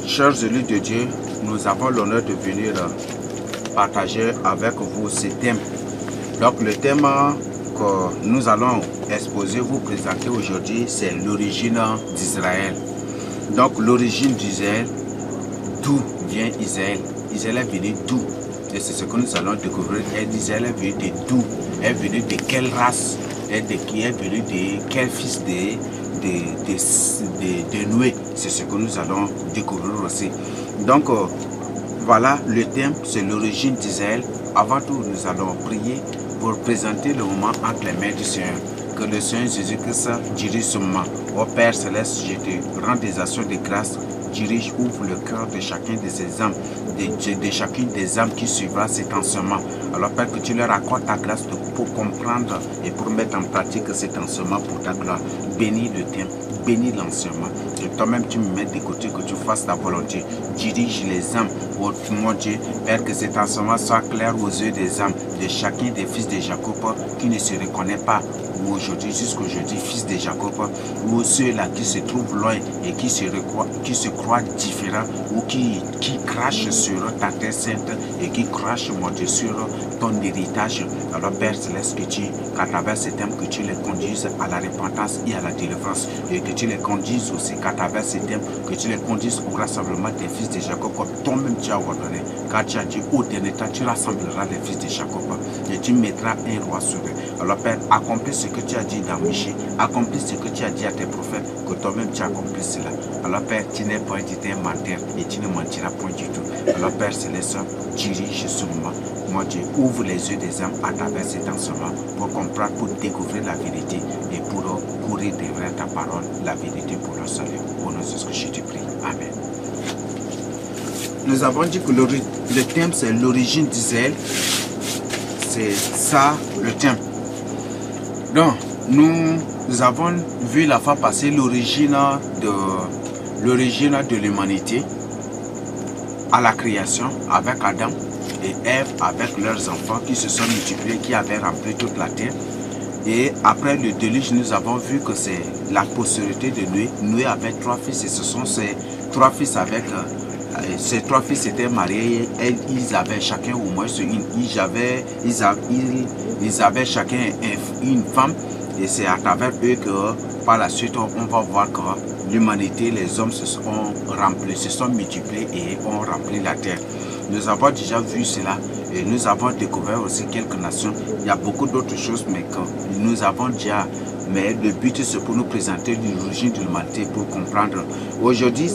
Chers élus de Dieu, nous avons l'honneur de venir partager avec vous ce thème. Donc le thème que nous allons exposer, vous présenter aujourd'hui, c'est l'origine d'Israël. Donc l'origine d'Israël, d'où vient Israël? Israël est venu d'où? Et c'est ce que nous allons découvrir. Israël est venu de d'où? Elle est venu de quelle race? Elle est venu de quel fils de Noé? C'est ce que nous allons découvrir aussi. Donc voilà, le thème, c'est l'origine d'Israël. Avant tout, nous allons prier pour présenter le moment entre les mains du Seigneur. Que le Seigneur Jésus-Christ dirige ce moment. Ô Père Céleste, je te rends des actions de grâce. Dirige, ouvre le cœur de chacun de ces âmes, de chacune des âmes qui suivra cet enseignement. Alors Père, que tu leur accordes ta grâce pour comprendre et pour mettre en pratique cet enseignement pour ta gloire. Bénis le thème, bénis l'enseignement. Et toi-même, tu me mets de côté, que tu fasses ta volonté. Dirige les âmes, oh mon Dieu, Père, que cet enseignement soit clair aux yeux des âmes, de chacun des fils de Jacob qui ne se reconnaît pas, ou aujourd'hui, jusqu'aujourd'hui, fils de Jacob, ou ceux-là qui se trouvent loin et qui se croient différents, ou qui crachent sur ta terre sainte et qui crachent, mon Dieu, sur ton héritage. Alors Père Céleste, qu'à travers ces thèmes, que tu les conduises à la repentance et à la délivrance, et que tu les conduises aussi, qu'à travers ces thèmes, que tu les conduises au rassemblement des fils de Jacob, comme toi-même tu as ordonné, car tu as dit, au dernier temps, tu rassembleras les fils de Jacob, et tu mettras un roi sur eux. Alors Père, accomplis ce que tu as dit dans Michée, accomplis ce que tu as dit à tes prophètes, que toi-même tu accomplis cela. Alors Père, tu n'es point dit un menteur et tu ne mentiras point du tout. Alors Père Céleste, dirige ce moment. Moi Dieu, ouvre les yeux des âmes à travers cet enseignement pour comprendre, pour découvrir la vérité et pour courir derrière ta parole, la vérité pour leur salut. Au nom de ce que je te prie. Amen. Nous avons dit que le thème c'est l'origine d'Israël. C'est ça le thème. Donc, nous avons vu la fois passée l'origine de l'humanité à la création avec Adam et Ève avec leurs enfants qui se sont multipliés, qui avaient rempli toute la terre. Et après le déluge, nous avons vu que c'est la postérité de Noé. Noé avait 3 fils et ce sont ces 3 fils avec... Ces 3 fils étaient mariés et ils avaient chacun au moins ils avaient chacun une femme, et c'est à travers eux que par la suite on va voir que l'humanité, les hommes se sont remplis, se sont multipliés et ont rempli la terre. Nous avons déjà vu cela et nous avons découvert aussi quelques nations. Il y a beaucoup d'autres choses mais que nous avons déjà. Mais le but c'est pour nous présenter l'origine de l'humanité, pour comprendre. Aujourd'hui,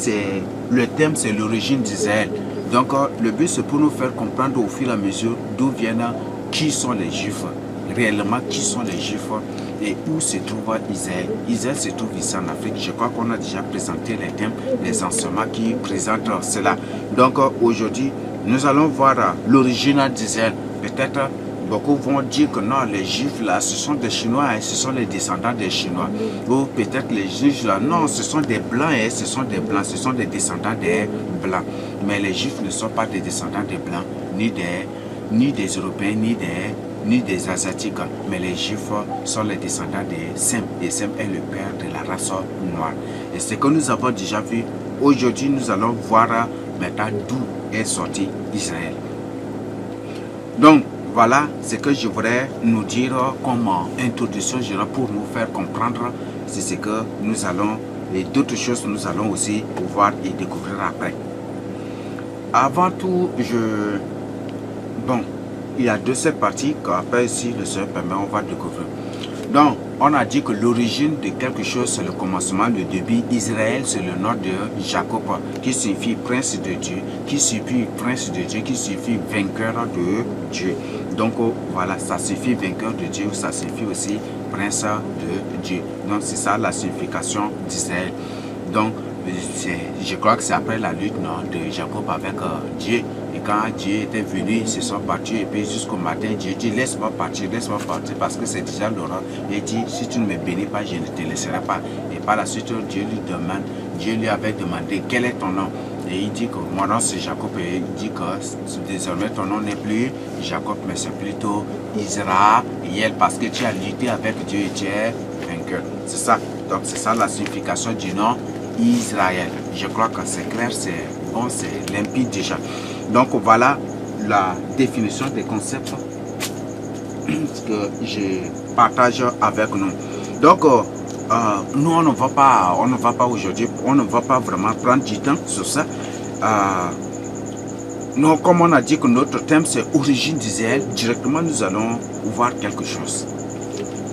le thème c'est l'origine d'Israël. Donc le but c'est pour nous faire comprendre au fur et à mesure d'où viennent, qui sont les Juifs, réellement qui sont les Juifs et où se trouve Israël. Israël se trouve ici en Afrique. Je crois qu'on a déjà présenté les thèmes, les enseignements qui présentent cela. Donc aujourd'hui, nous allons voir l'origine d'Israël. Peut-être beaucoup vont dire que non, les Juifs là, ce sont des Chinois et ce sont les descendants des Chinois. Ou peut-être les Juifs là, non, ce sont des Blancs et ce sont des Blancs, ce sont des descendants des Blancs. Mais les Juifs ne sont pas des descendants des Blancs, ni des Européens, ni des Asiatiques. Mais les Juifs sont les descendants des Sem. Et Sem est le père de la race noire. Et ce que nous avons déjà vu, aujourd'hui nous allons voir maintenant d'où est sorti Israël. Donc, voilà ce que je voudrais nous dire comme introduction pour nous faire comprendre. C'est ce que nous allons, et d'autres choses nous allons aussi pouvoir et découvrir après. Avant tout, il y a cette partie qu'après, si le Seigneur permet, on va découvrir. Donc, on a dit que l'origine de quelque chose, c'est le commencement, le début. Israël, c'est le nom de Jacob, qui signifie prince de Dieu, qui signifie prince de Dieu, qui signifie vainqueur de Dieu. Donc, voilà, ça signifie vainqueur de Dieu, ça signifie aussi prince de Dieu. Donc, c'est ça la signification d'Israël. Donc, je crois que c'est après la lutte de Jacob avec Dieu. Et quand Dieu était venu, ils se sont battus. Et puis jusqu'au matin, Dieu dit, laisse-moi partir parce que c'est déjà l'horreur. Et il dit, si tu ne me bénis pas, je ne te laisserai pas. Et par la suite, Dieu lui avait demandé, quel est ton nom? Et il dit que mon nom c'est Jacob. Et il dit que désormais ton nom n'est plus Jacob, mais c'est plutôt Israël, parce que tu as lutté avec Dieu et tu es vainqueur. C'est ça. Donc c'est ça la signification du nom Israël. Je crois que c'est clair, c'est bon, c'est limpide déjà. Donc voilà la définition des concepts que je partage avec nous. Donc nous on ne va pas aujourd'hui, on ne va pas vraiment prendre du temps sur ça. Non, comme on a dit que notre thème c'est origine d'Israël, directement nous allons voir quelque chose.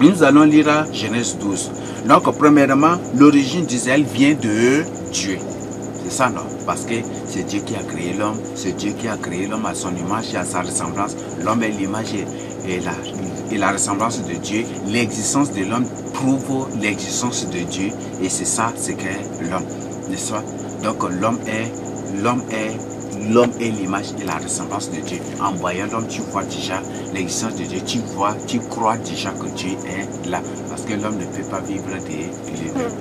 Nous allons lire Genèse 12. Donc premièrement, l'origine d'Israël vient de Dieu. C'est ça, non? Parce que c'est Dieu qui a créé l'homme, c'est Dieu qui a créé l'homme à son image et à sa ressemblance. L'homme est l'image et la ressemblance de Dieu. L'existence de l'homme prouve l'existence de Dieu et c'est ça, c'est qu'est l'homme, n'est-ce pas? Donc l'homme est l'image et la ressemblance de Dieu. En voyant l'homme, tu vois déjà l'existence de Dieu. Tu crois déjà que Dieu est là. Parce que l'homme ne peut pas vivre de lui-même.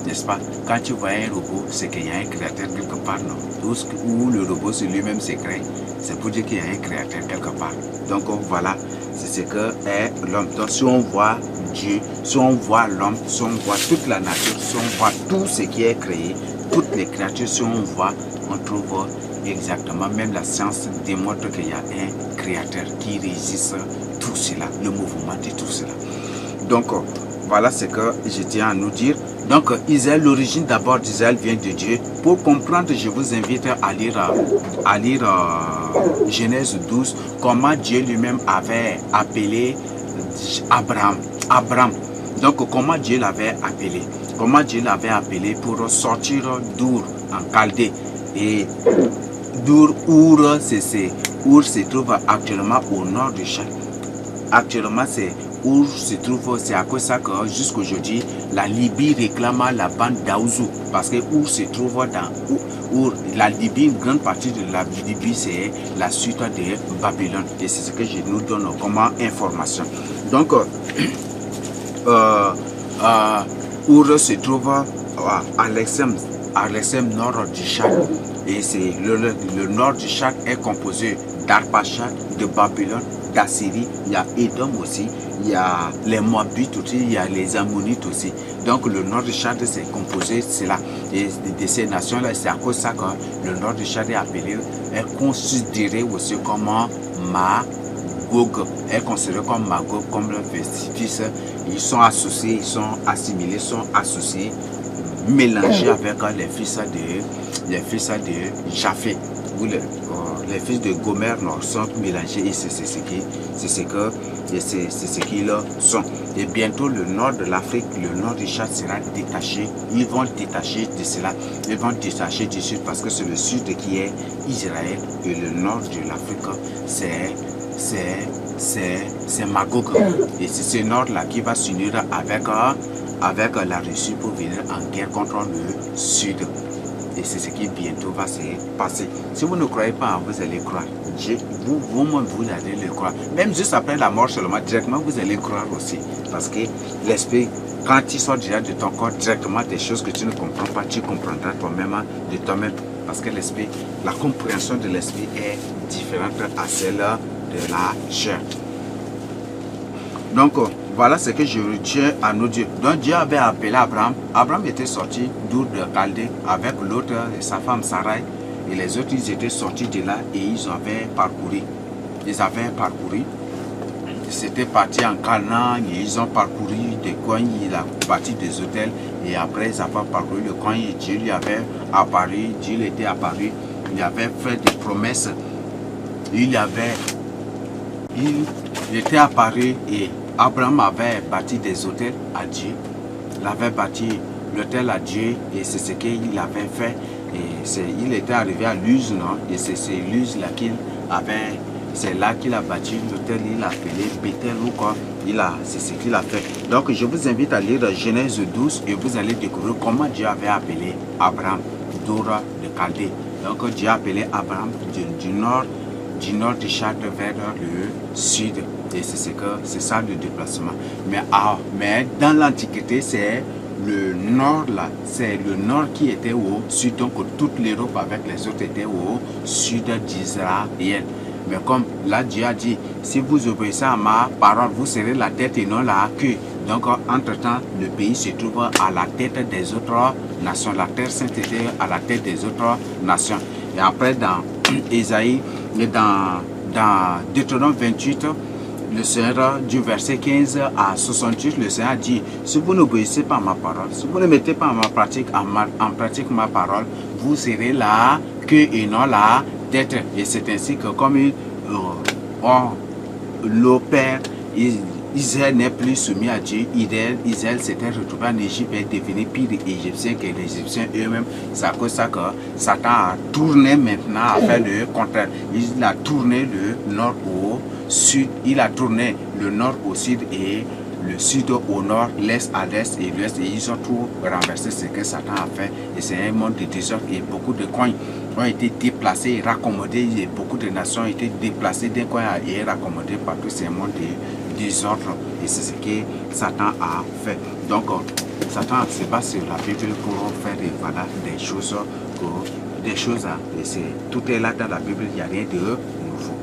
N'est-ce pas? Quand tu vois un robot, c'est qu'il y a un créateur quelque part, non? Ou le robot c'est lui-même s'est créé, c'est pour dire qu'il y a un créateur quelque part. Donc voilà, c'est ce que est l'homme. Donc si on voit Dieu, si on voit l'homme, si on voit toute la nature, si on voit tout ce qui est créé, toutes les créatures, si on voit, on trouve exactement, même la science démontre qu'il y a un créateur qui résiste tout cela, le mouvement de tout cela. Donc voilà ce que je tiens à nous dire. Donc Israël, l'origine d'abord d'Israël vient de Dieu. Pour comprendre, je vous invite à lire Genèse 12, comment Dieu lui-même avait appelé Abraham. Donc comment Dieu l'avait appelé. Comment Dieu l'avait appelé pour sortir d'Our en Chaldée. Et Our se trouve actuellement au nord du Tchad. Actuellement, Our se trouve, c'est à cause de ça que jusqu'aujourd'hui, la Libye réclame la bande d'Aouzou. Parce que Our se trouve dans Our. La Libye, une grande partie de la Libye, c'est la suite de Babylone. Et c'est ce que je nous donne comme information. Donc, Our se trouve à l'extrême nord du Tchad. Et c'est le nord du Tchad est composé d'Arpachad, de Babylone, d'Assyrie, il y a Édom aussi, il y a les Moabites aussi, il y a les Ammonites aussi. Donc le nord du Tchad c'est composé de cela. Et de ces nations-là, c'est à cause de ça que le nord du Tchad est appelé, est considéré aussi comme Magog, est considéré comme Magog, comme le fils. Ils sont associés, ils sont assimilés, sont associés, mélangés avec les fils de Japheth, ou les fils de Gomer sont mélangés et c'est ce qu'ils sont. Et bientôt le nord de l'Afrique, le nord du Tchad sera détaché. Ils vont détacher de cela, ils vont détacher du sud parce que c'est le sud qui est Israël et le nord de l'Afrique c'est Magog. Et c'est ce nord-là qui va s'unir avec la Russie pour venir en guerre contre le sud. Et c'est ce qui bientôt va se passer. Si vous ne croyez pas, vous allez croire. Vous-même, vous allez le croire. Même juste après la mort seulement, directement, vous allez croire aussi. Parce que l'esprit, quand il sort déjà de ton corps, directement des choses que tu ne comprends pas, tu comprendras toi-même de toi-même. Parce que l'esprit, la compréhension de l'esprit est différente à celle de la chair. Donc, voilà ce que je retiens à nous dire. Donc Dieu avait appelé Abraham. Abraham était sorti d'Our de Chaldée avec l'autre, sa femme Sarai. Et les autres, ils étaient sortis de là et ils avaient parcouru. Ils étaient partis en Canaan et ils ont parcouru des coins. Il a bâti des hôtels. Et après, ils avaient parcouru le coin et Dieu lui avait apparu. Dieu lui était apparu. Il avait fait des promesses. Il était apparu et Abraham avait bâti des hôtels à Dieu. Il avait bâti l'hôtel à Dieu et c'est ce qu'il avait fait. Et il était arrivé à Luz, non? Et c'est Luz là qu'il avait. C'est là qu'il a bâti l'hôtel, il a appelé Bethel ou quoi. C'est ce qu'il a fait. Donc je vous invite à lire Genèse 12 et vous allez découvrir comment Dieu avait appelé Abraham d'Our de Chaldée. Donc Dieu a appelé Abraham du nord du Tchad vers le sud. Et c'est ça le déplacement. Mais dans l'Antiquité, c'est le nord là, c'est le nord qui était au sud, donc toute l'Europe avec les autres étaient au sud d'Israël. Mais comme là Dieu a dit, si vous obéissez à ma parole, vous serez la tête et non la queue. Donc, entre-temps, le pays se trouve à la tête des autres nations. La terre sainte était à la tête des autres nations. Et après, dans Ésaïe, dans Deutéronome 28, le Seigneur, du verset 15 à 68, le Seigneur dit, si vous n'obéissez pas à ma parole, si vous ne mettez pas en pratique ma parole, vous serez la queue et non la tête. Et c'est ainsi que comme l'opère, Israël n'est plus soumis à Dieu. Israël s'était retrouvé en Égypte et est devenu pire égyptien que les Égyptiens eux-mêmes. C'est à cause de ça que Satan a tourné maintenant à faire le contraire. Il a tourné le nord au sud, il a tourné le nord au sud et le sud au nord, l'est à l'est et l'ouest. Et ils ont tout renversé ce que Satan a fait. Et c'est un monde de désordre et beaucoup de coins ont été déplacés et raccommodés. Et beaucoup de nations ont été déplacées d'un coin et raccommodées par tous ces mondes de désordre. Et c'est ce que Satan a fait. Donc, Satan se base sur la Bible pour faire des choses. Et tout est là dans la Bible, il n'y a rien de nouveau.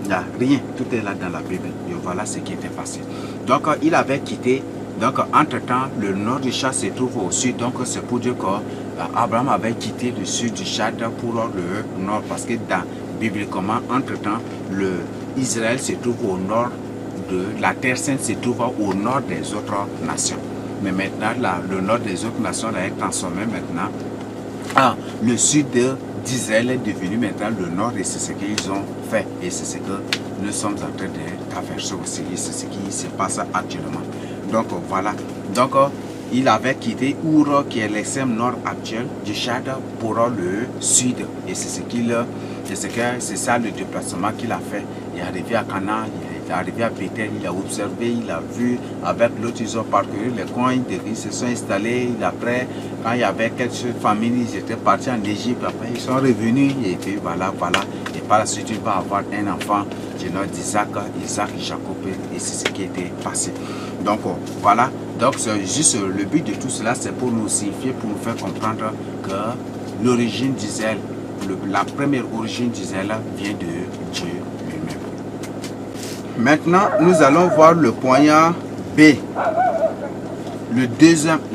Il n'y a rien, tout est là dans la Bible. Et voilà ce qui était passé. Donc, il avait quitté. Donc, entre-temps, le nord du Tchad se trouve au sud. Donc, c'est pour dire qu'Abraham avait quitté le sud du Tchad pour le nord. Parce que bibliquement, entre-temps, Israël se trouve au nord de la Terre Sainte, se trouve au nord des autres nations. Mais maintenant, le nord des autres nations est transformé maintenant. Le sud d'Israël est devenu maintenant le nord et c'est ce qu'ils ont fait. Et c'est ce que nous sommes en train de traverser aussi. Et c'est ce qui se passe actuellement. Donc voilà. Donc il avait quitté Our, qui est l'extrême nord actuel du Tchad, pour le sud. Et c'est ça le déplacement qu'il a fait. Il est arrivé à Canaan, il est arrivé à Bethel, il a observé, il a vu, avec l'autre, ils ont parcouru les coins, ils se sont installés. Après, quand il y avait quelques familles, ils étaient partis en Égypte, après ils sont revenus, et puis voilà. Et par la suite, il va avoir un enfant du nom d'Isaac, Jacob, et c'est ce qui était passé. Donc voilà, donc c'est juste le but de tout cela, c'est pour nous signifier, pour nous faire comprendre que l'origine d'Israël, la première origine d'Israël vient de Dieu lui-même. Maintenant, nous allons voir le point B,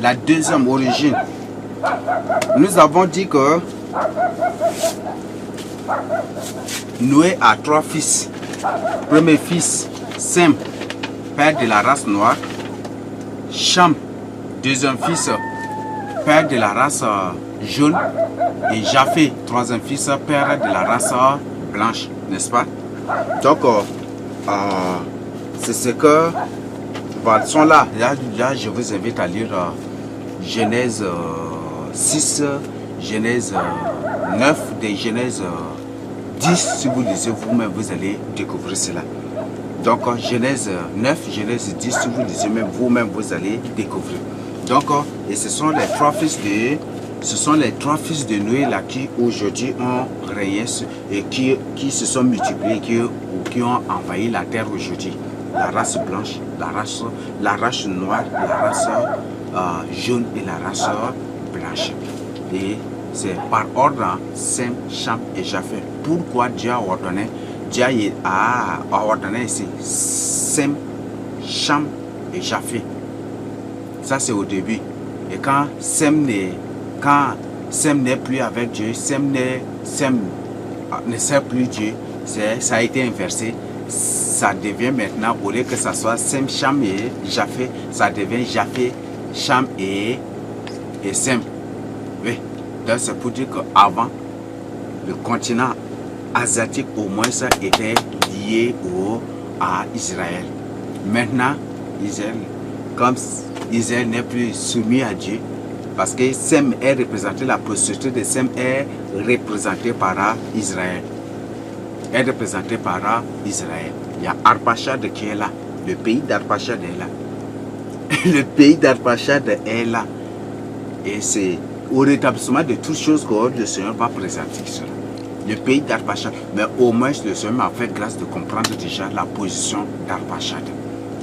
la deuxième origine. Nous avons dit que Noé a 3 fils. Premier fils, Sem, père de la race noire. Cham, deuxième fils, père de la race jaune. Et Japheth, troisième fils, père de la race blanche, n'est-ce pas? Donc, c'est ce que sont là. Là, je vous invite à lire Genèse 6, Genèse 9, des Genèse 10. Si vous lisez vous-même, vous allez découvrir cela. Donc, Genèse 9, Genèse 10, si vous lisez vous-même, vous allez découvrir. Donc, et ce sont les 3 fils de Noé là qui aujourd'hui ont régné et qui se sont multipliés, qui ont envahi la terre aujourd'hui. La race blanche, la race noire, la race jaune et la race blanche. Et c'est par ordre Sem, Cham et Japheth. Pourquoi Dieu a ordonné? Dieu a ordonné ici Sem, Cham et Japheth. Ça c'est au début. Et quand Sem n'est plus avec Dieu, Sem ne sert plus Dieu, ça a été inversé. Ça devient maintenant, au lieu que ça soit Sem, Cham et Japheth, ça devient Japheth, Cham et Sem. Oui, donc c'est pour dire qu'avant, le continent asiatique au moins ça était lié à Israël. Maintenant, comme Israël n'est plus soumis à Dieu, parce que Sem est représenté, la postérité de Sem est représentée par Israël. Il y a Arpachshad qui est là. Le pays d'Arpachshad est là. Le pays d'Arpachshad est là. Et c'est au rétablissement de toutes choses que le Seigneur va présenter cela. Le pays d'Arpachshad. Mais au moins, le Seigneur m'a fait grâce de comprendre déjà la position d'Arpachshad.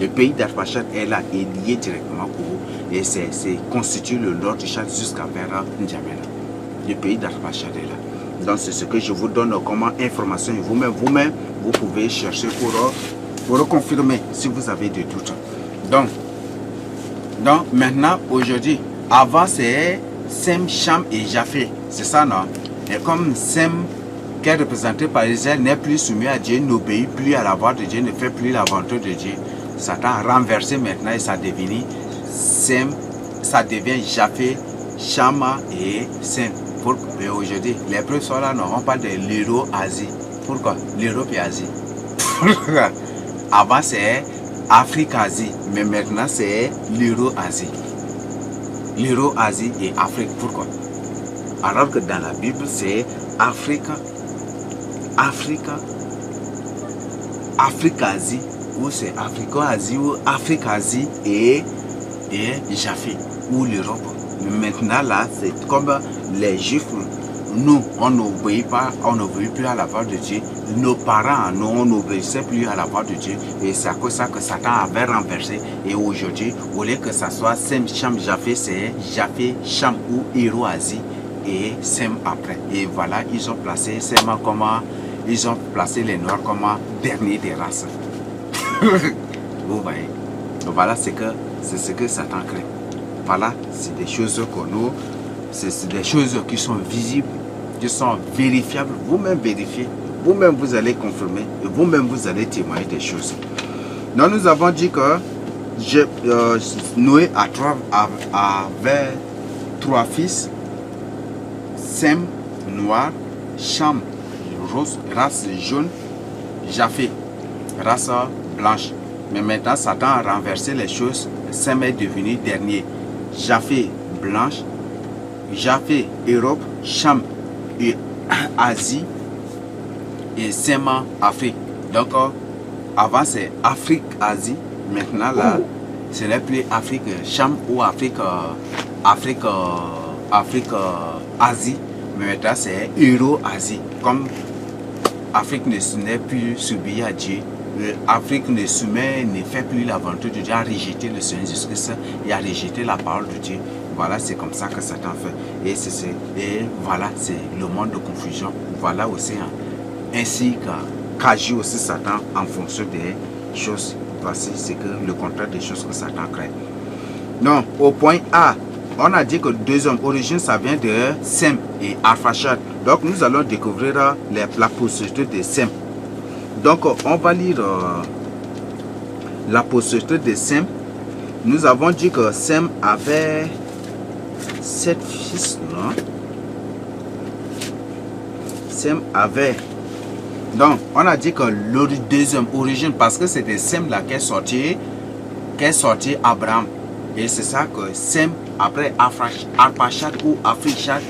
Le pays d'Arpachshad est là, est lié directement et c'est constitue le nord du Tchad jusqu'à vers N'Djamena. Le pays d'Arpachshad est là. Donc c'est ce que je vous donne comme information. Vous-même, vous pouvez chercher pour confirmer si vous avez des doutes. Donc, Donc maintenant, aujourd'hui, avant c'est Sem, Cham et Japheth. C'est ça, non? Et comme Sem, qui est représenté par Israël, n'est plus soumis à Dieu, n'obéit plus à la voix de Dieu, ne fait plus la volonté de Dieu. Satan a renversé maintenant et ça devient Sem, ça devient Japheth, Chama et Sem. Et aujourd'hui, les preuves sont là, non? On parle de l'Euro-Asie. Pourquoi? L'Europe et l'Asie. Avant c'est Afrique-Asie, mais maintenant c'est l'Euro-Asie. L'Euro-Asie et Afrique. Pourquoi? Alors que dans la Bible c'est Afrique-Asie, ou c'est Afrique-Asie ou Afrique-Asie et Japheth, ou l'Europe. Maintenant là, c'est comme les Juifs, nous, on n'obéit pas, on n'obéit plus à la voix de Dieu. Nos parents, nous, on n'obéissait plus à la voix de Dieu. Et c'est à cause de ça que Satan avait renversé. Et aujourd'hui, au lieu que ça soit Sem, Cham, Japheth, c'est Japheth, Cham ou Euro-Asie et Sem après. Et voilà, ils ont placé Sem comme, ils ont placé les Noirs comme dernier des races. Vous voyez. Donc voilà, c'est ce que Satan crée. Voilà, c'est des choses que nous, c'est des choses qui sont visibles, qui sont vérifiables. Vous-même vérifiez, vous-même vous allez confirmer, et vous-même vous allez témoigner des choses. Donc nous avons dit que Noé avait 3 fils, Sem, noir, Cham, rose, race jaune, Japheth, race blanche. Mais maintenant, Satan a renversé les choses. Sem est devenu dernier. Japheth, blanche. Japheth, Europe. Cham, Asie. Et Sem, Afrique. Donc, avant c'est Afrique, Asie. Maintenant, là, ce n'est plus Afrique, Cham ou Afrique, Asie. Mais maintenant, c'est Euro-Asie. Comme Afrique n'est plus subie à Dieu. L'Afrique ne fait plus la volonté de Dieu, a rejeté le Seigneur Jésus-Christ et a rejeté la parole de Dieu. Voilà, c'est comme ça que Satan fait. Et voilà, c'est le monde de confusion. Voilà aussi, ainsi qu'agit aussi Satan en fonction des choses. Voici, c'est que le contraire des choses que Satan crée. Donc, au point A, on a dit que 2 hommes, origine, ça vient de Sem et Arpachshad. Donc, nous allons découvrir la postérité de Sem. Donc, on va lire la postérité de Sem. Nous avons dit que Sem avait 7 fils, non? Sem avait... Donc, on a dit que le deuxième origine, parce que c'était Sem là qu'est sorti Abraham. Et c'est ça que Sem, après Arpachshad ou Africhad,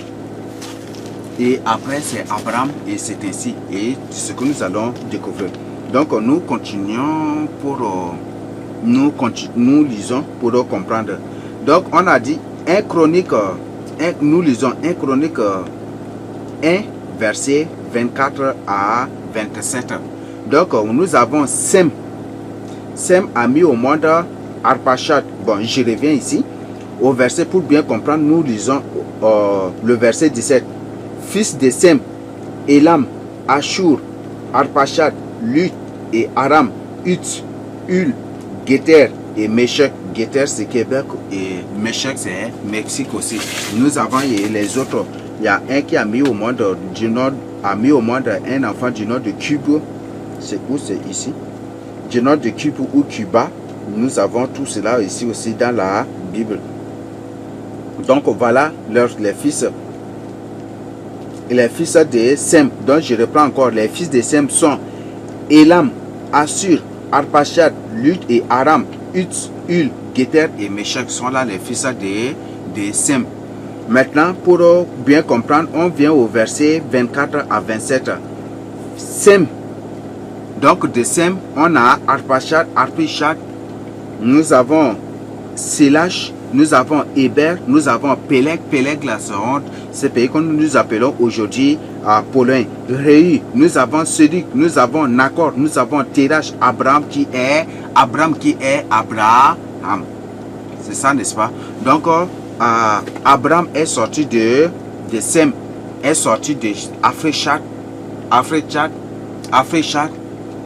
et après c'est Abraham, et c'est ainsi. Et c'est ce que nous allons découvrir. Donc nous continuons pour nous lisons pour comprendre. Donc on a dit nous lisons 1 Chronique 1 verset 24 à 27. Donc nous avons Sem. Sem a mis au monde Arpachshad. Bon, je reviens ici au verset pour bien comprendre. Nous lisons le verset 17. Fils de Sem, Elam, Ashur, Arpachshad, Lut et Aram, Ut, Ul, Geter et Meshech. Geter c'est Québec et Meshech c'est Mexique aussi. Nous avons les autres. Il y a un qui a mis au monde du nord, un enfant du nord de Cuba. C'est où? C'est ici. Du nord de Cuba ou Cuba. Nous avons tout cela ici aussi dans la Bible. Donc voilà les fils. Les fils de Sem. Donc je reprends encore. Les fils de Sem sont Elam, Assur, Arpachshad, Lut et Aram, Ut, Ul, Geter et Meshech sont là les fils de Sem. Maintenant, pour bien comprendre, on vient au verset 24 à 27. Sem. Donc de Sem, on a Arpachshad, nous avons Sélach, nous avons Héber, nous avons Péleg. Péleg, là, sont ces pays que nous appelons aujourd'hui Pologne. Réu, nous avons Séduc, nous avons Nakor, nous avons Terach, Abraham qui est Abraham. C'est ça, n'est-ce pas? Donc, Abraham est sorti de Sem, est sorti de Africhad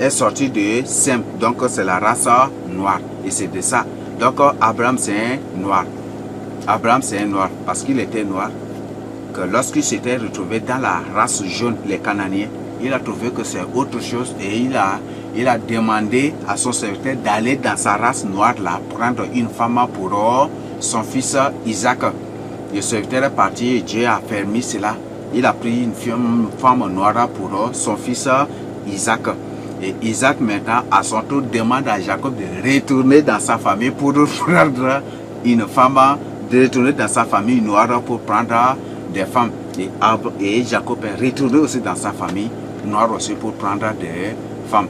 est sorti de Sem. Donc, c'est la race noire. Et c'est de ça. Donc Abraham c'est un noir. Abraham c'est un noir parce qu'il était noir. Que lorsqu'il s'était retrouvé dans la race jaune, les Cananéens, il a trouvé que c'est autre chose et il a demandé à son serviteur d'aller dans sa race noire là, prendre une femme pour son fils Isaac. Le serviteur est parti et Dieu a permis cela. Il a pris une femme noire pour son fils Isaac. Et Isaac maintenant à son tour demande à Jacob de retourner dans sa famille pour prendre une femme, de retourner dans sa famille noire pour prendre des femmes. Et Jacob est retourné aussi dans sa famille noire aussi pour prendre des femmes.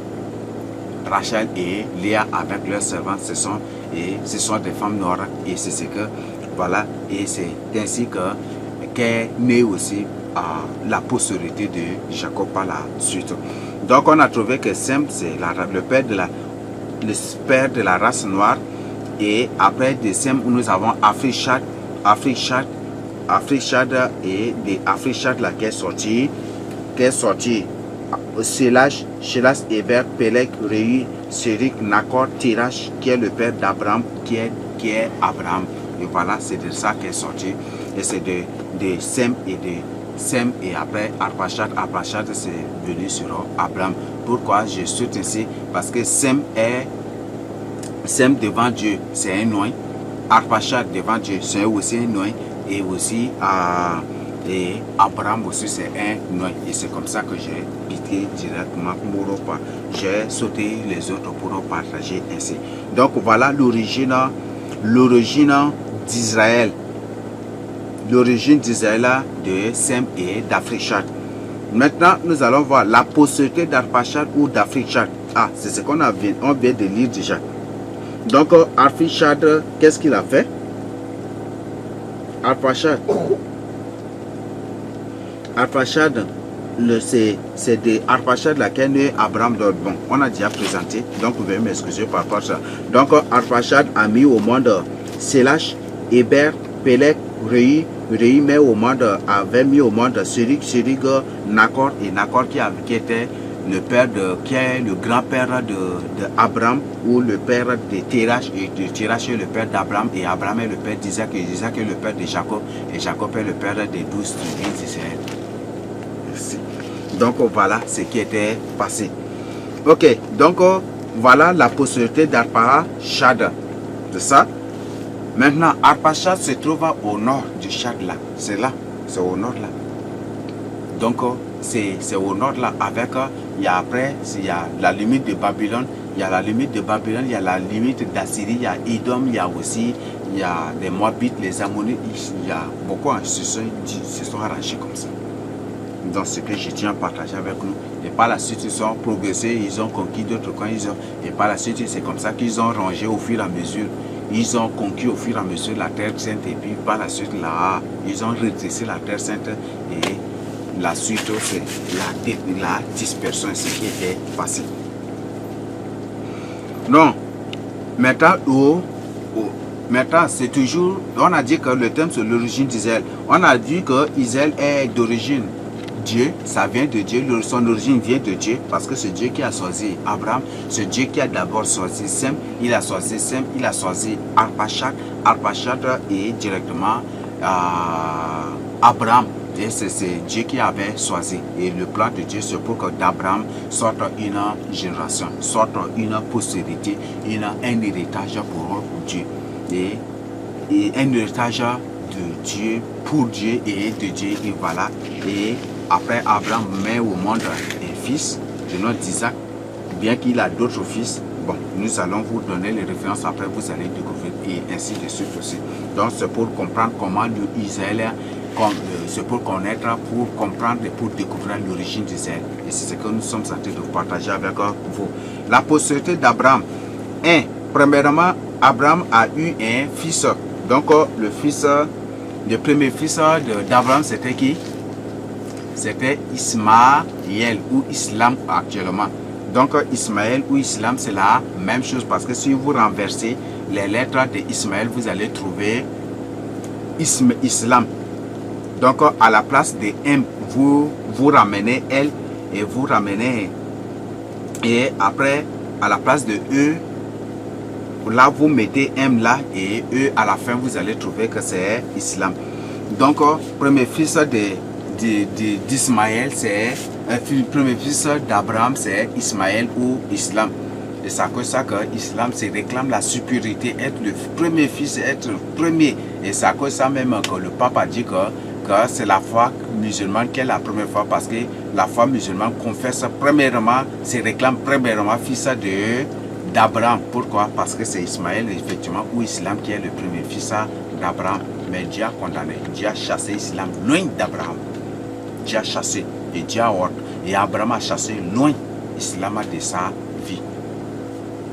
Rachel et Léa avec leurs servantes, ce sont des femmes noires. Et c'est ce que, voilà, et c'est ainsi qu'est née aussi la postérité de Jacob par la suite. Donc on a trouvé que Sem, c'est le père de la race noire. Et après de Sem, nous avons Africhad et de Africhad là qui est sorti Shelas, Eber, Peleg, Reu, Sérik, Nakor, Tirash, qui est le père d'Abraham, qui est Abraham. Et voilà, c'est de ça qu'est sorti. Et c'est de Sem et après Arpachad. Arpachad, c'est venu sur Abraham. Pourquoi je saute ainsi? Parce que Sem devant Dieu, c'est un noin. Arpachad devant Dieu, c'est aussi un noin. Et aussi et Abraham aussi c'est un noin. Et c'est comme ça que j'ai quitté directement pour j'ai sauté les autres pour partager ainsi. Donc voilà l'origine d'Israël. L'origine d'Israël de Sem et d'Africhad. Maintenant, nous allons voir la postérité d'Arpachad ou d'Africhad. Ah, c'est ce qu'on vient de lire déjà. Donc, Arpachad, qu'est-ce qu'il a fait? Arpachad, c'est de Arpachad laquelle est Abraham. Bon, on a déjà présenté, donc vous pouvez m'excuser par rapport à ça. Donc, Arpachad a mis au monde Shelas, Eber, Peleg, Reu avait mis au monde Sérik, Nakor, et Nakor qui était le père qui est le grand-père d'Abraham, ou le père de Tirash, et de Tirash est le père d'Abraham, et Abraham est le père d'Isaac, et Isaac est le père de Jacob, et Jacob est le père des 12 tribus d'Israël. Merci. Donc voilà ce qui était passé. Ok, donc voilà la postérité d'Arpachad. C'est ça. Maintenant, Arpachad se trouve au nord du Chad là. C'est là, c'est au nord là. Donc, c'est au nord là avec, il y a la limite de Babylone, il y a la limite d'Assyrie, il y a Édom, il y a les Moabites, les Ammonites, il y a beaucoup, se sont arrangés comme ça. Donc, ce que je tiens à partager avec nous. Et par la suite, ils sont progressés, ils ont conquis d'autres coins, et par la suite, c'est comme ça qu'ils ont rangé au fur et à mesure. Ils ont conquis au fur et à mesure la terre sainte, et puis par la suite, là, ils ont redressé la terre sainte, et la suite, c'est la dispersion, ce qui était passé. Non, maintenant, c'est toujours, on a dit que le thème c'est l'origine d'Israël. On a dit que Israël est d'origine Dieu, ça vient de Dieu, son origine vient de Dieu, parce que c'est Dieu qui a choisi Abraham, c'est Dieu qui a d'abord choisi Sem, il a choisi Arpachad, et directement Abraham. Et c'est Dieu qui avait choisi. Et le plan de Dieu, c'est pour que d'Abraham sorte une génération, sorte une postérité, un héritage pour Dieu. Et un héritage de Dieu, pour Dieu et de Dieu. Et voilà. Et après, Abraham met au monde un fils, de nom d'Isaac, bien qu'il a d'autres fils. Bon, nous allons vous donner les références, après vous allez découvrir, et ainsi de suite aussi. Donc c'est pour comprendre comment l'Israël, c'est pour connaître, pour comprendre et pour découvrir l'origine d'Israël. Et c'est ce que nous sommes en train de partager avec vous. La postérité d'Abraham. Premièrement, Abraham a eu un fils. Donc le premier fils d'Abraham, c'était qui? C'était Ismaël ou Islam actuellement. Donc Ismaël ou Islam, c'est la même chose, parce que si vous renversez les lettres de Ismaël, vous allez trouver Islam. Donc à la place de M, vous ramenez L, et vous ramenez, et après à la place de E, là, vous mettez M là et E à la fin, vous allez trouver que c'est Islam. Donc, premier fils d'Ismaël, c'est premier fils d'Abraham, c'est Ismaël ou Islam. Et c'est à cause de ça que l'islam se réclame la supériorité, être le premier fils, être le premier. Et c'est à cause de ça même que le pape a dit que c'est la foi musulmane qui est la première foi, parce que la foi musulmane confesse premièrement, se réclame premièrement fils d'Abraham. Pourquoi? Parce que c'est Ismaël effectivement ou Islam qui est le premier fils d'Abraham. Mais Dieu a condamné, Dieu a chassé Islam loin d'Abraham. Dieu a chassé et Dieu a ordre. Et Abraham a chassé loin Islam de sa vie.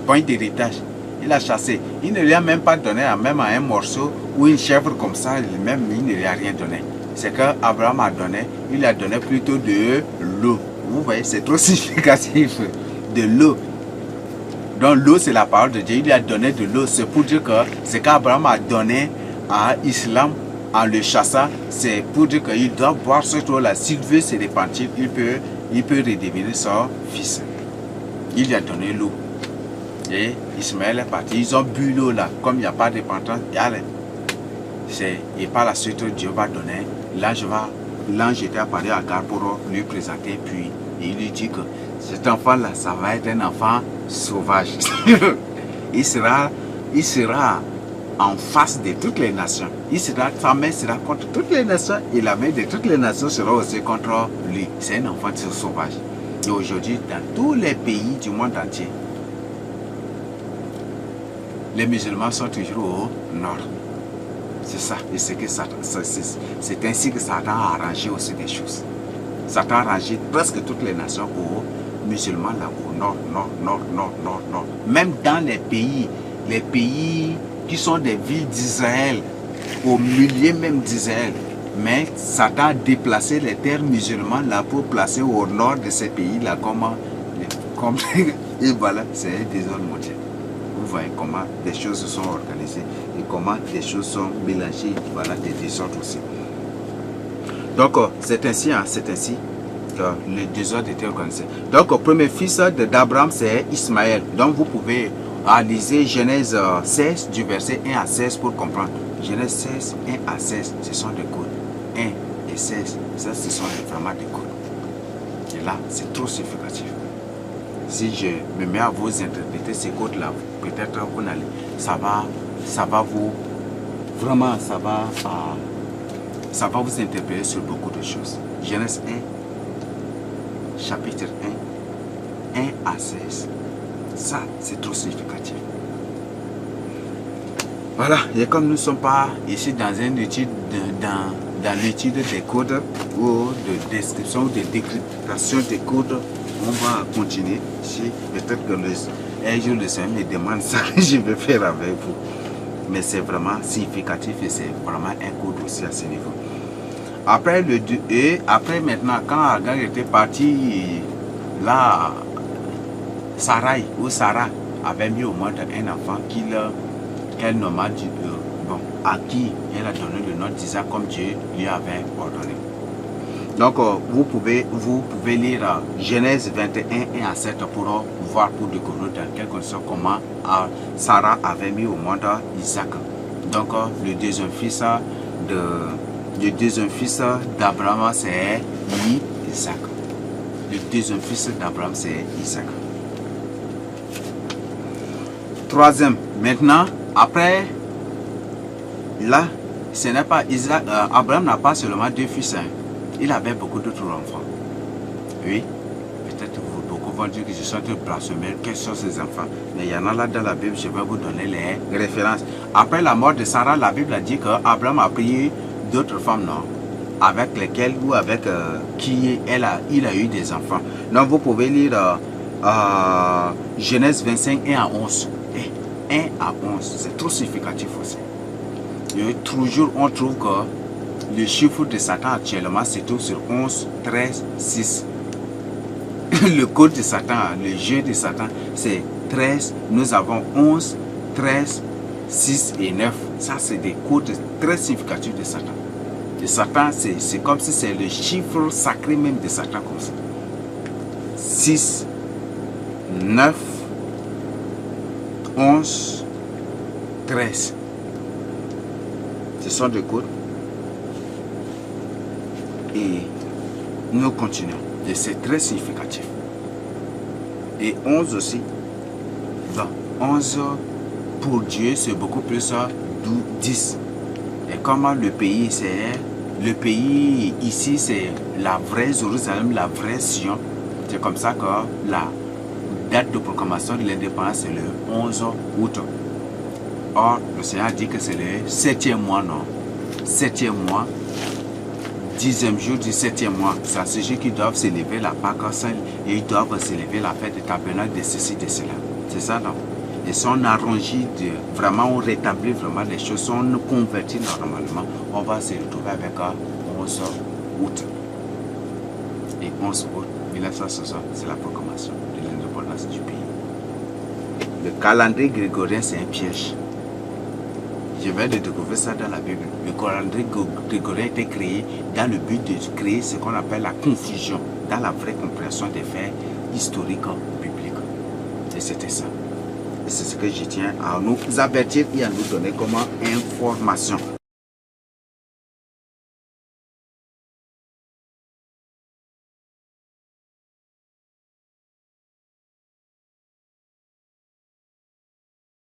Point d'héritage, il a chassé. Il ne lui a même pas donné même un morceau ou une chèvre comme ça, même il ne lui a rien donné. C'est que Abraham a donné, il a donné plutôt de l'eau. Vous voyez, c'est trop significatif. De l'eau. Donc l'eau, c'est la parole de Dieu. Il lui a donné de l'eau. C'est pour dire que ce qu'Abraham a donné à Islam en le chassant, c'est pour dire qu'il doit boire cette eau-là. S'il veut se repentir, il peut redevenir son fils. Il lui a donné l'eau. Et Ismaël est parti. Ils ont bu l'eau là. Comme il n'y a pas de repentance, et par la suite, Dieu va donner. L'ange était apparu à Agar pour lui présenter. Puis il lui dit que cet enfant-là, ça va être un enfant sauvage. il sera en face de toutes les nations. Sa main sera contre toutes les nations et la main de toutes les nations sera aussi contre lui. C'est un enfant sauvage. Et aujourd'hui, dans tous les pays du monde entier, les musulmans sont toujours au nord. C'est ça. Et c'est ainsi que Satan a arrangé aussi des choses. Satan a arrangé presque toutes les nations aux musulmans là, au nord. Même dans les pays qui sont des villes d'Israël, au milieu même d'Israël. Mais Satan a déplacé les terres musulmanes là pour placer au nord de ces pays-là comme et voilà, c'est un désordre mondial. Vous voyez comment les choses se sont organisées et comment les choses sont mélangées, voilà, des désordres aussi. Donc, c'est ainsi que le désordre était organisé. Donc, le premier fils d'Abraham, c'est Ismaël. Donc, vous pouvez analyser Genèse 16, du verset 1 à 16 pour comprendre. Genèse 16, 1 à 16, ce sont des codes. 1 et 16, ça, ce sont vraiment des codes. Et là, c'est trop significatif. Si je me mets à vous interpréter ces codes-là, peut-être vous n'allez, ça va vous, vraiment, ça va vous interpeller sur beaucoup de choses. Genèse 1, chapitre 1, 1 à 16. Ça, c'est trop significatif. Voilà, et comme nous ne sommes pas ici dans une étude, dans l'étude des codes ou de description ou de décryptation des codes, on va continuer. Si peut-être que un jour le Seigneur me demande ça, je vais faire avec vous. Mais c'est vraiment significatif et c'est vraiment un code aussi à ce niveau. Après après maintenant, quand Agar était parti, là, Sarai ou Sarah avait mis au monde un enfant qu'elle nomma à qui elle a donné le nom d'Isaac comme Dieu lui avait ordonné. Donc, vous pouvez lire Genèse 21, 1 à 7 pour voir, pour découvrir dans quelles conditions comment Sarah avait mis au monde Isaac. Donc, le deuxième fils d'Abraham, c'est Isaac. Le deuxième fils d'Abraham, c'est Isaac. Troisième, maintenant, après, là, ce n'est pas Isaac, Abraham n'a pas seulement deux fils, hein. Il avait beaucoup d'autres enfants. Oui, peut-être beaucoup vont dire que je suis un blasphème, quels sont ces enfants. Mais il y en a là dans la Bible, je vais vous donner les références. Après la mort de Sarah, la Bible a dit qu'Abraham a pris d'autres femmes, non, avec lesquelles ou avec qui il a eu des enfants. Donc vous pouvez lire Genèse 25, 1 à 11. 1 à 11, c'est trop significatif aussi. Et toujours, on trouve que le chiffre de Satan actuellement se trouve sur 11, 13, 6. Le code de Satan, le jeu de Satan, c'est 13. Nous avons 11, 13, 6 et 9. Ça, c'est des codes très significatifs de Satan. Et Satan, c'est comme si c'est le chiffre sacré même de Satan comme ça. 6, 9, 11, 13. Ce sont des codes. Et nous continuons. Et c'est très significatif. Et 11 aussi. Bon, 11 pour Dieu, c'est beaucoup plus 10. Et comment le pays, c'est... Le pays ici, c'est la vraie Jérusalem, la vraie Sion. C'est comme ça que la date de proclamation de l'indépendance, c'est le 11 août. Or, le Seigneur dit que c'est le 7e mois, non? 7e mois, 10e jour du 7e mois. C'est à ce jour qu'ils doivent s'élever la Pâque Sainte et ils doivent s'élever la fête de tabernacle de ceci, de cela. C'est ça, non? Et si on arrange, vraiment, on rétablit vraiment les choses, si on convertit normalement, on va se retrouver avec 11 août. Et 11 août 1960, c'est la proclamation de l'indépendance du pays. Le calendrier grégorien, c'est un piège. Je vais de découvrir ça dans la Bible. Le calendrier grégorien a été créé dans le but de créer ce qu'on appelle la confusion dans la vraie compréhension des faits historiques bibliques. Et c'était ça. Et c'est ce que je tiens à nous avertir et à nous donner comme information.